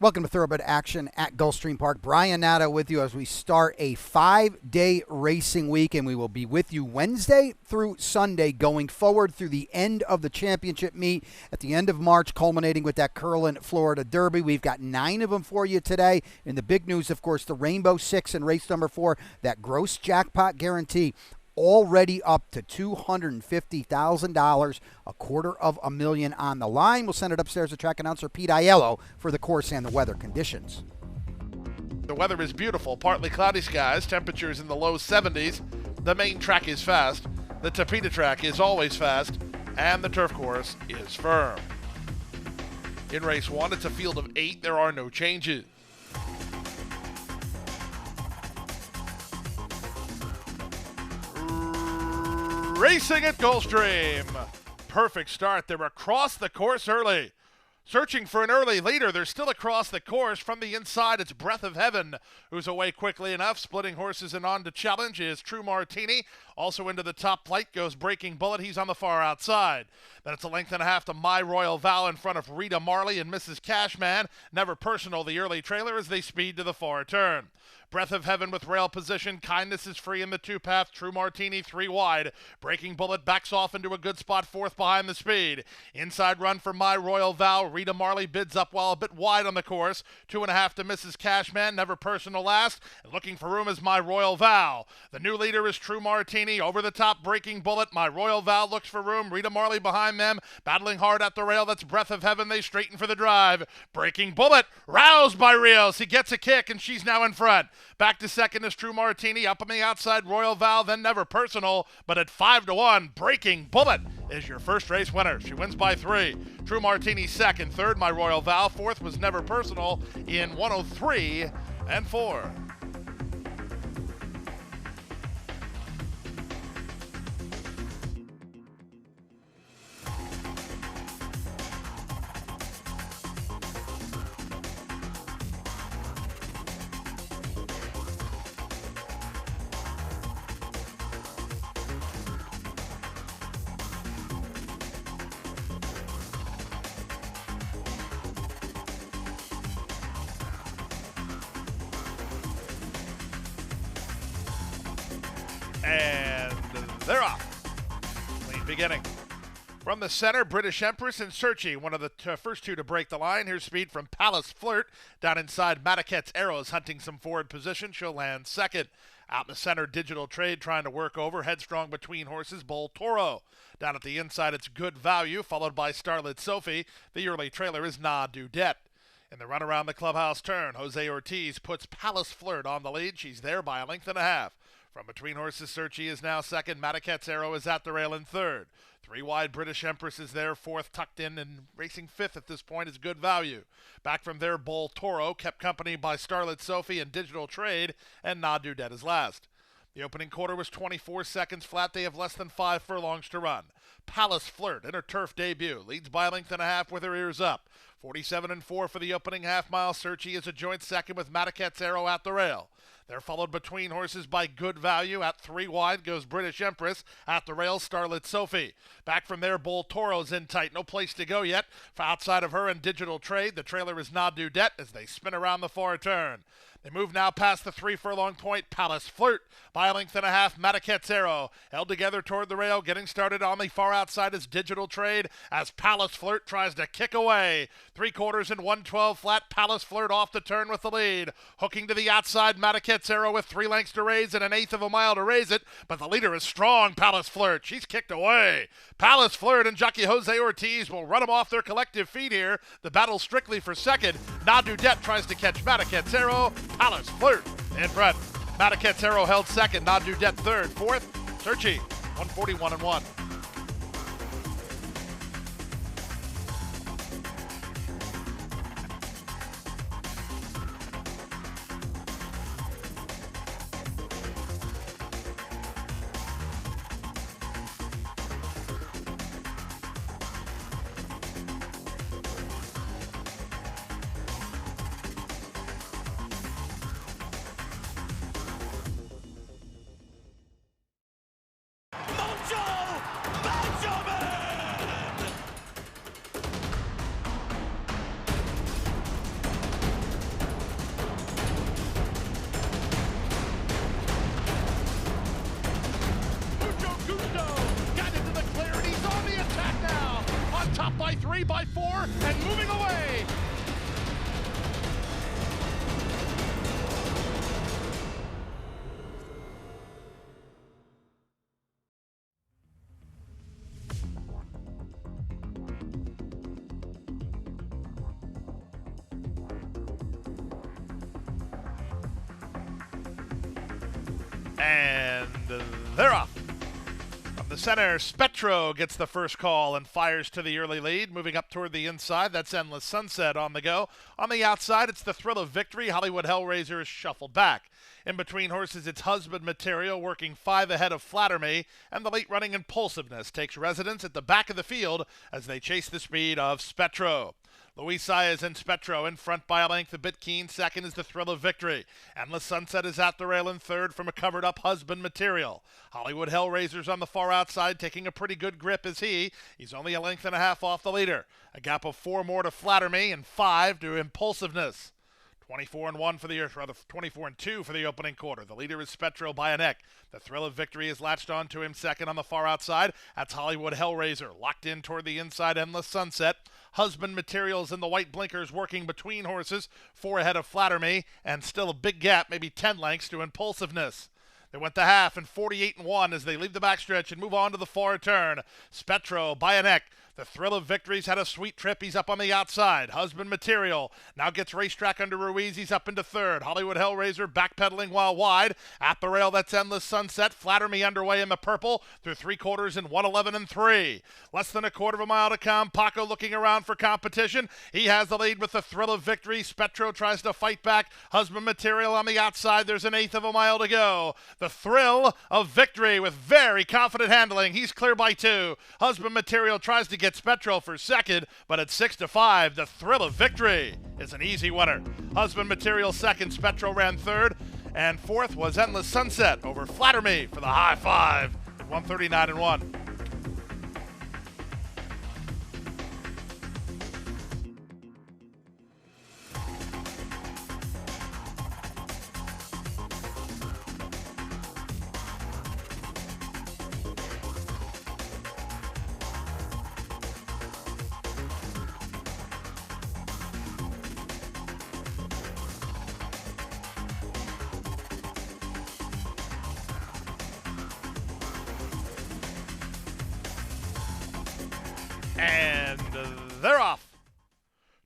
Welcome to Thoroughbred Action at Gulfstream Park. Brian Natta with you as we start a 5-day racing week, and we will be with you Wednesday through Sunday going forward through the end of the championship meet at the end of March, culminating with that Curlin, Florida Derby. We've got 9 of them for you today. And the big news, of course, the Rainbow Six and race number 4, that gross jackpot guarantee, already up to $250,000, $250,000 on the line. We'll send it upstairs to track announcer Pete Aiello for the course and the weather conditions. The weather is beautiful, partly cloudy skies, temperatures in the low 70s. The main track is fast, the Tapeta track is always fast, and the turf course is firm. In race 1, it's a field of 8, there are no changes. Racing at Gulfstream. Perfect start. They're across the course early. Searching for an early leader. They're still across the course. From the inside, it's Breath of Heaven, who's away quickly enough. Splitting horses and on to challenge is True Martini. Also into the top flight goes Breaking Bullet. He's on the far outside. Then it's a length and a half to My Royal Vow in front of Rita Marley and Mrs. Cashman. Never Personal, the early trailer, as they speed to the far turn. Breath of Heaven with rail position. Kindness is free in the 2-path. True Martini 3 wide. Breaking Bullet backs off into a good spot, 4th behind the speed. Inside run for My Royal Vow. Rita Marley bids up while a bit wide on the course. 2.5 to Mrs. Cashman. Never Personal last. And looking for room is My Royal Vow. The new leader is True Martini. Over the top, Breaking Bullet. My Royal Vow looks for room. Rita Marley behind them. Battling hard at the rail. That's Breath of Heaven. They straighten for the drive. Breaking Bullet. Roused by Rios. He gets a kick and she's now in front. Back to second is True Martini. Up on the outside, Royal Vow, then Never Personal. But at 5-1, Breaking Bullet is your first race winner. She wins by 3. True Martini second. Third, My Royal Vow. Fourth was Never Personal in 103 and 4. And they're off. Clean beginning. From the center, British Empress and Searchy, one of the first 2 to break the line. Here's speed from Palace Flirt. Down inside, Mataquette's Arrows hunting some forward position. She'll land second. Out in the center, Digital Trade trying to work over. Headstrong between horses, Bull Toro. Down at the inside, it's Good Value, followed by Starlit Sophie. The early trailer is Na Dudette. In the run around the clubhouse turn, Jose Ortiz puts Palace Flirt on the lead. She's there by a length and a half. From between horses, Searchy is now second. Mataquette's Arrow is at the rail in third. 3 wide, British Empress is there, 4th tucked in, and racing 5th at this point is Good Value. Back from there, Bull Toro, kept company by Starlit Sophie and Digital Trade, and Na Dudette is last. The opening quarter was 24 seconds flat. They have less than 5 furlongs to run. Palace Flirt in her turf debut leads by a length and a half with her ears up. 47 and 4 for the opening half mile. Searchy is a joint second with Mataquette's Arrow at the rail. They're followed between horses by Good Value. At 3 wide goes British Empress. At the rail, Starlit Sophie. Back from there, Bull Toro's in tight. No place to go yet. For outside of her and Digital Trade, the trailer is Na Dudette as they spin around the far turn. They move now past the 3 furlong point. Palace Flirt by a length and a half. Mataquette's Arrow held together toward the rail. Getting started on the far outside is Digital Trade as Palace Flirt tries to kick away. 3/4 and 112 flat. Palace Flirt off the turn with the lead. Hooking to the outside. Mataquette's Arrow with 3 lengths to raise and 1/8 of a mile to raise it. But the leader is strong. Palace Flirt. She's kicked away. Palace Flirt and jockey Jose Ortiz will run them off their collective feet here. The battle strictly for second. Na Dudette tries to catch Mataquette's Arrow. Palace Flirt in front. Mataquette's Arrow held second. Na Dudette third. Fourth, Searchy, 141 and 1. 3 by 4 and moving away. And they're off. From the center, Spetro gets the first call and fires to the early lead. Moving up toward the inside, that's Endless Sunset on the go. On the outside, it's the Thrill of Victory. Hollywood Hellraiser is shuffled back. In between horses, it's Husband Material working 5 ahead of Flatter Me, and the late-running Impulsiveness takes residence at the back of the field as they chase the speed of Spetro. Luis Saez and Spetro in front by a length. A bit keen. Second is the Thrill of Victory. Endless Sunset is at the rail in third from a covered-up Husband Material. Hollywood Hellraiser's on the far outside, taking a pretty good grip as he's only a length and a half off the leader. A gap of 4 more to Flatter Me and 5 to Impulsiveness. 24-1 for the, or rather 24-2 for the opening quarter. The leader is Spetro by a neck. The Thrill of Victory is latched on to him second on the far outside. That's Hollywood Hellraiser. Locked in toward the inside, Endless Sunset. Husband Materials in the white blinkers working between horses. 4 ahead of Flatter Me, and still a big gap, maybe 10 lengths to Impulsiveness. They went the half and 48-1 as they leave the backstretch and move on to the far turn. Spetro by a neck. The Thrill of Victory's had a sweet trip. He's up on the outside. Husband Material now gets racetrack under Ruiz. He's up into third. Hollywood Hellraiser backpedaling while wide. At the rail, that's Endless Sunset. Flatter Me underway in the purple through 3/4 in 1:11.3. Less than a quarter of a mile to come. Paco looking around for competition. He has the lead with the Thrill of Victory. Spetro tries to fight back. Husband Material on the outside. There's an eighth of a mile to go. The Thrill of Victory with very confident handling. He's clear by 2. Husband Material tries to get Spetro for second, but at 6-5, the Thrill of Victory is an easy winner. Husband Material second, Spetro ran third, and fourth was Endless Sunset over Flatter Me for the high 5 at 139-1. And they're off.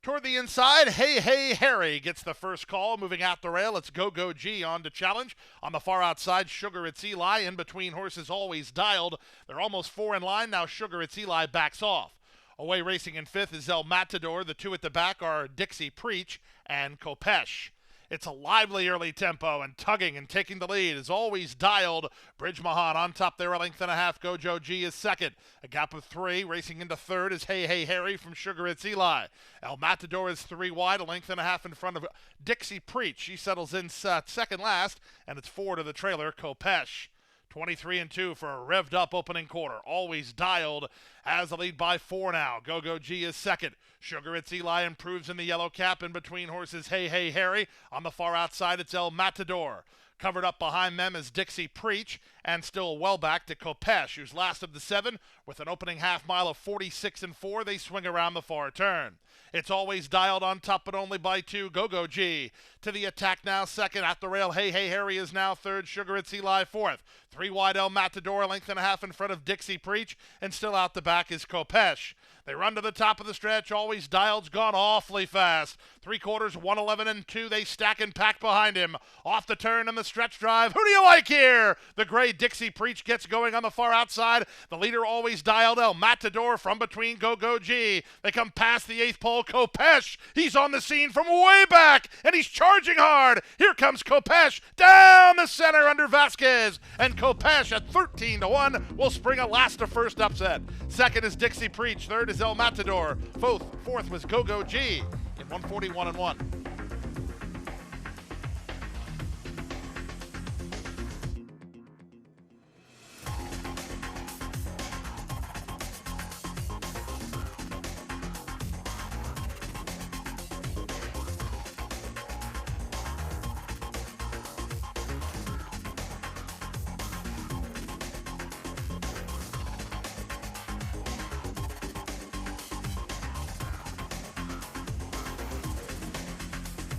Toward the inside, Hey Hey Harry gets the first call. Moving out the rail, it's Go Go G on to challenge. On the far outside, Sugar It's Eli. In between horses, Always Dialed. They're almost 4 in line. Now Sugar It's Eli backs off. Away racing in fifth is El Matador. The 2 at the back are Dixie Preach and Kopesh. It's a lively early tempo, and tugging and taking the lead is Always Dialed. Bridge Mahan on top there, a length and a half. Gojo G is second. A gap of 3. Racing into third is Hey Hey Harry from Sugar It's Eli. El Matador is 3 wide, a length and a half in front of Dixie Preach. She settles in second last, and it's 4 to the trailer, Kopesh. 23-2 for a revved up opening quarter. Always Dialed has the lead by 4 now. Go Go G is second. Sugar It's Eli improves in the yellow cap. In between horses, Hey Hey Harry. On the far outside, it's El Matador. Covered up behind them is Dixie Preach, and still well back to Kopesh, who's last of the 7. With an opening half mile of 46-4, they swing around the far turn. It's Always Dialed on top, but only by 2. Go Go G to the attack now, second. At the rail, Hey Hey Harry is now third. Sugar It's Eli fourth. 3 wide El Matador, a length and a half in front of Dixie Preach, and still out the back is Kopesh. They run to the top of the stretch. Always Dialed's gone awfully fast. 3/4, 1:11.2. They stack and pack behind him. Off the turn and the stretch drive. Who do you like here? The gray Dixie Preach gets going on the far outside. The leader Always Dialed, El Matador from between Go Go G. They come past the 8th pole. Kopesh, he's on the scene from way back, and he's charging hard. Here comes Kopesh down the center under Vasquez, and Kopesh at 13-1 will spring a last to first upset. Second is Dixie Preach. Third is El Matador. Fourth was Go Go G in 141-1.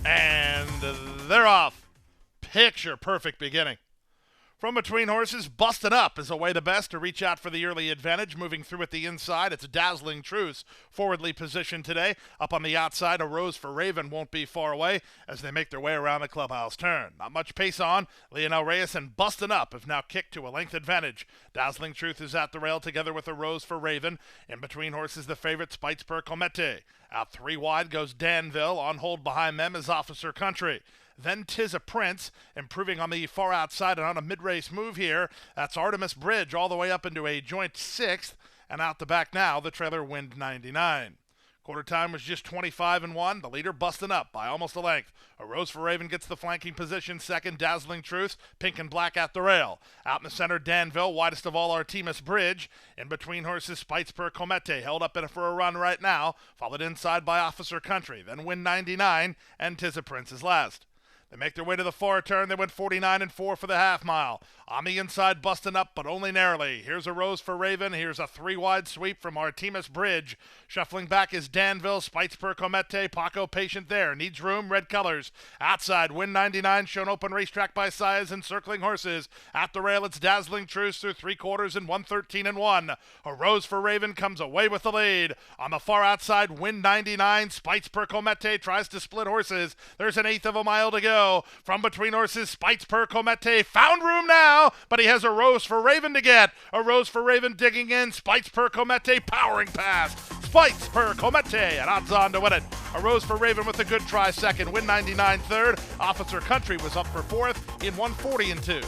And they're off. Picture perfect beginning. From between horses, Bustin' Up is away the best to reach out for the early advantage. Moving through at the inside, it's Dazzling Truth, forwardly positioned today. Up on the outside, A Rose for Raven won't be far away as they make their way around the clubhouse turn. Not much pace on. Lionel Reyes and Bustin' Up have now kicked to a length advantage. Dazzling Truth is at the rail together with A Rose for Raven. In between horses, the favorite, Spites per Comete. Out 3 wide goes Danville. On hold behind them is Officer Country. Then 'Tis a Prince, improving on the far outside and on a mid-race move here. That's Artemis Bridge all the way up into a joint 6th. And out the back now, the trailer Wind 99. Quarter time was just 25-1. The leader Bustin' Up by almost a length. A Rose for Raven gets the flanking position. Second, Dazzling Truth, pink and black at the rail. Out in the center, Danville, widest of all, Artemis Bridge. In between horses, Spites per Comete, held up for a run right now. Followed inside by Officer Country. Then Wind 99, and 'Tis a Prince is last. They make their way to the far turn. They went 49-4 for the half mile. On the inside, Bustin' Up, but only narrowly. Here's A Rose for Raven. Here's a 3-wide sweep from Artemis Bridge. Shuffling back is Danville. Spites per Comete. Paco patient there. Needs room. Red colors. Outside, Wind 99 shown open racetrack by Size and circling horses. At the rail, it's Dazzling Truth through 3/4 and 1:13-1. A Rose for Raven comes away with the lead. On the far outside, Wind 99. Spites per Comete tries to split horses. There's an 1/8 of a mile to go. From between horses, Spites per Comete found room now, but he has A Rose for Raven to get. A Rose for Raven digging in. Spites per Comete powering past. Spites per Comete and odds on to win it. A Rose for Raven with a good try second. Wind 99 third. Officer Country was up for fourth in 1:40-2.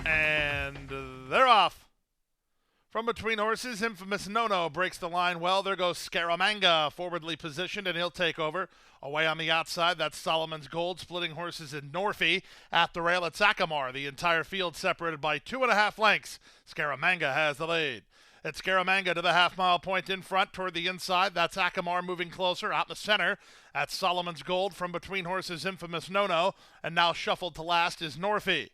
And they're off. From between horses, Infamous Nono breaks the line well. There goes Scaramanga, forwardly positioned, and he'll take over. Away on the outside, that's Solomon's Gold, splitting horses in Norfie. At the rail, it's Akamar. The entire field separated by 2.5 lengths. Scaramanga has the lead. It's Scaramanga to the half-mile point in front toward the inside. That's Akamar moving closer. Out in the center, that's Solomon's Gold. From between horses, Infamous Nono. And now shuffled to last is Norfie.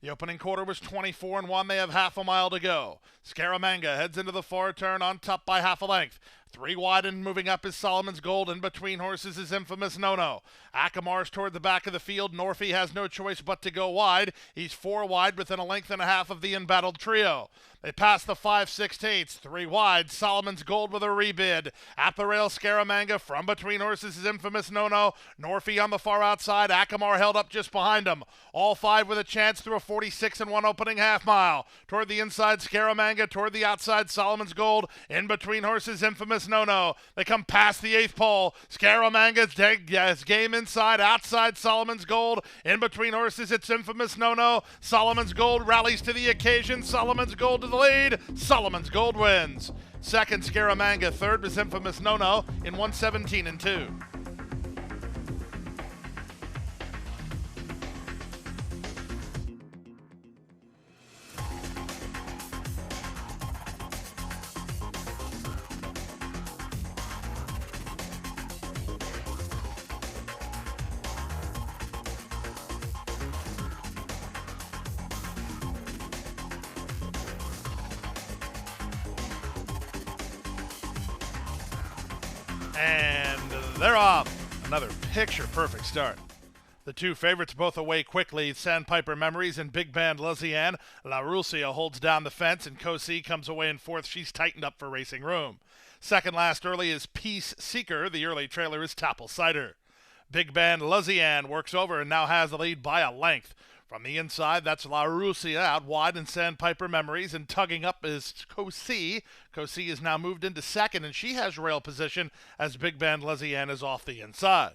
The opening quarter was 24-1. They have half a mile to go. Scaramanga heads into the far turn on top by half a length. 3 wide and moving up is Solomon's Gold. In between horses is Infamous Nono. Akamar's toward the back of the field. Norfie has no choice but to go wide. He's 4 wide within a length and a half of the embattled trio. They pass the 5/16, 3 wide. Solomon's Gold with a rebid. At the rail, Scaramanga. From between horses is Infamous Nono. Norfie on the far outside. Akamar held up just behind him. All 5 with a chance through a 46-1 opening half mile. Toward the inside, Scaramanga. Toward the outside, Solomon's Gold. In between horses, Infamous Nono. They come past the 8th pole. Scaramanga's game inside. Outside, Solomon's Gold. In between horses, it's Infamous Nono. Solomon's Gold rallies to the occasion. Solomon's Gold to the lead. Solomon's Gold wins. Second, Scaramanga. Third was Infamous Nono in 1:17-2. And they're off. Another picture-perfect start. The two favorites both away quickly. Sandpiper Memories and Big Band Luzianne. La Russia holds down the fence, and Cosi comes away in fourth. She's tightened up for racing room. Second last early is Peace Seeker. The early trailer is Tapple Cider. Big Band Luzianne works over and now has the lead by a length. From the inside, that's La Russia out wide in Sandpiper Memories, and tugging up is Cosi. Cosi is now moved into second, and she has rail position as Big Band Luzianne is off the inside.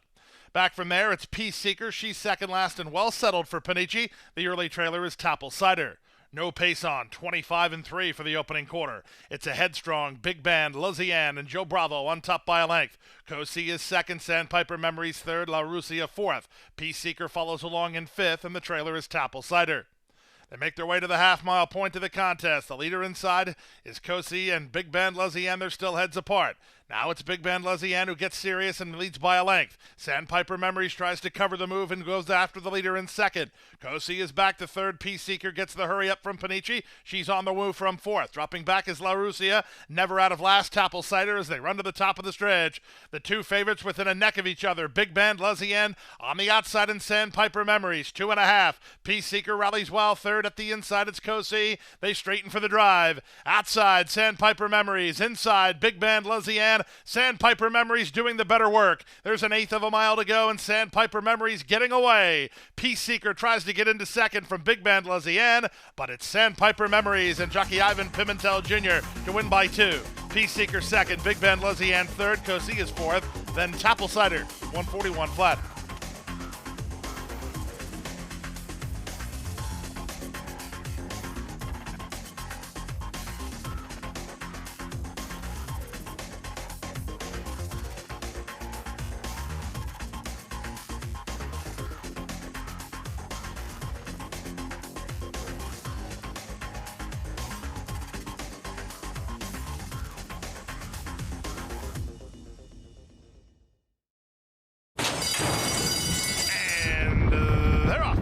Back from there, it's Peace Seeker. She's second last and well settled for Panici. The early trailer is Tapple Cider. No pace on, 25-3 for the opening quarter. It's a headstrong Big Band, Luzianne, and Joe Bravo on top by a length. Cosi is second, Sandpiper Memories third, La Russia fourth. Peace Seeker follows along in fifth, and the trailer is Tapple Cider. They make their way to the half-mile point of the contest. The leader inside is Cosi and Big Band Luzianne. They're still heads apart. Now it's Big Band Luzianne who gets serious and leads by a length. Sandpiper Memories tries to cover the move and goes after the leader in second. Cosi is back to third. Peace Seeker gets the hurry up from Panici. She's on the move from fourth. Dropping back is La Russia. Never out of last, Tapple Cider as they run to the top of the stretch. The two favorites within a neck of each other. Big Band Luzianne on the outside in Sandpiper Memories. 2.5. Peace Seeker rallies well. Third at the inside, it's Cosi. They straighten for the drive. Outside, Sandpiper Memories. Inside, Big Band Luzianne. Sandpiper Memories doing the better work. There's an eighth of a mile to go, and Sandpiper Memories getting away. Peace Seeker tries to get into second from Big Band Luzianne, but it's Sandpiper Memories and jockey Ivan Pimentel Jr. to win by 2. Peace Seeker second, Big Band Luzianne third, Cosi is fourth, then Tapple Cider, 141 flat. They're off.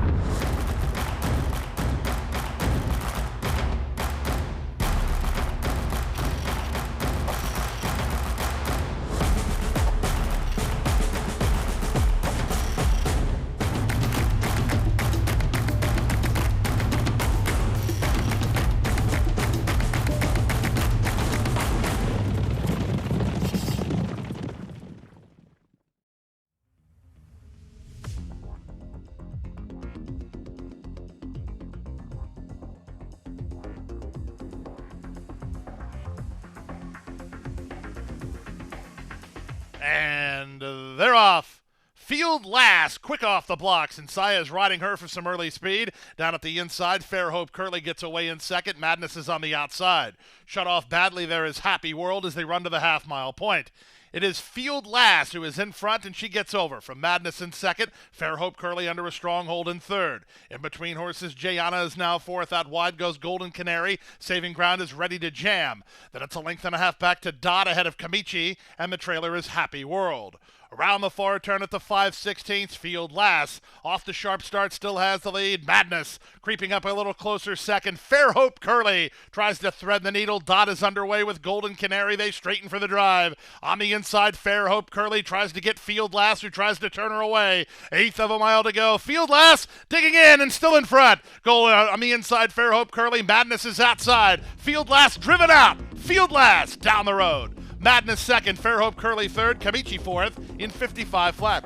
And they're off. Field last, quick off the blocks, and Saya's riding her for some early speed. Down at the inside, Fair Hope Curley gets away in second. Madness is on the outside. Shut off badly there is Happy World as they run to the half-mile point. It is Field Last who is in front, and she gets over. From Madness in second, Fair Hope Curley under a strong hold in third. In between horses, Jayana is now fourth. Out wide goes Golden Canary. Saving Ground is ready to jam. Then it's a length and a half back to Dot ahead of Kamichi, and the trailer is Happy World. Around the far turn at the 5/16, Field Last. Off the sharp start, still has the lead. Madness creeping up a little closer second. Fair Hope Curley tries to thread the needle. Dot is underway with Golden Canary. They straighten for the drive. On the inside, Fair Hope Curley tries to get Field Last, who tries to turn her away. Eighth of a mile to go. Field Last digging in and still in front. Goal on the inside, Fair Hope Curley. Madness is outside. Field Last driven out. Field Last down the road. Madness second, Fair Hope Curley third, Kamichi fourth in 55 flat.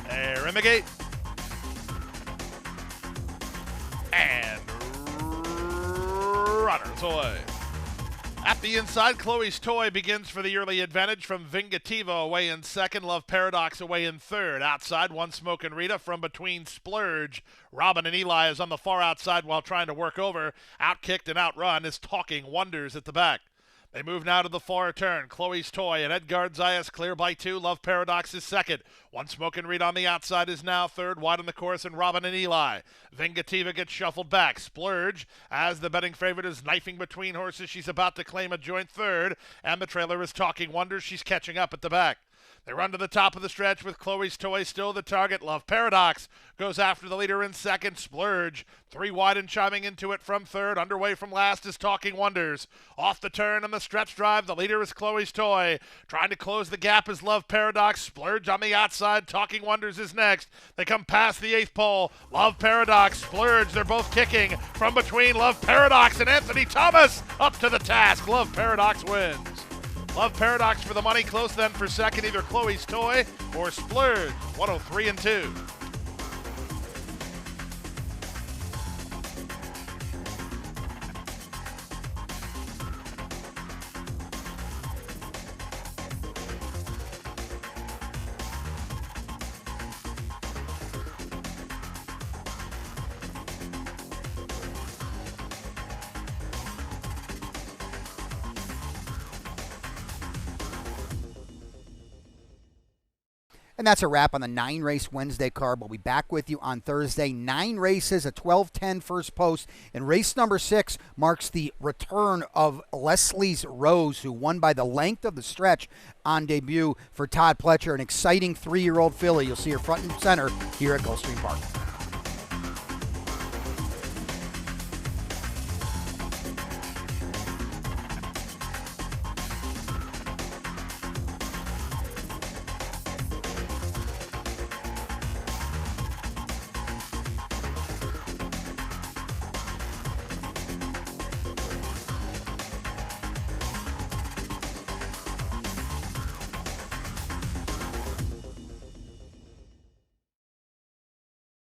They're in the gate. And runners away. At the inside, Chloe's Toy begins for the early advantage from Vingativo away in second. Love Paradox away in third. Outside, One Smoke and Rita from between Splurge. Robin and Eli is on the far outside while trying to work over. Outkicked and outrun is Talking Wonders at the back. They move now to the far turn. Chloe's Toy and Edgard Zayas clear by 2. Love Paradox is second. One Smoke and Read on the outside is now third. Wide on the course, and Robin and Eli. Vingativa gets shuffled back. Splurge, as the betting favorite, is knifing between horses. She's about to claim a joint third. And the trailer is Talking Wonders. She's catching up at the back. They run to the top of the stretch with Chloe's Toy still the target. Love Paradox goes after the leader in second. Splurge, 3 wide and chiming into it from third. Underway from last is Talking Wonders. Off the turn on the stretch drive, the leader is Chloe's Toy. Trying to close the gap is Love Paradox. Splurge on the outside. Talking Wonders is next. They come past the 8th pole. Love Paradox, Splurge, they're both kicking from between Love Paradox and Anthony Thomas. Up to the task. Love Paradox wins. Love Paradox for the money, close then for second, either Chloe's Toy or Splurge, 103 and 2. And that's a wrap on the 9-race Wednesday card. We'll be back with you on Thursday. 9 races, a 12:10 first post. And race number 6 marks the return of Leslie's Rose, who won by the length of the stretch on debut for Todd Pletcher. An exciting 3-year-old filly. You'll see her front and center here at Gulfstream Park.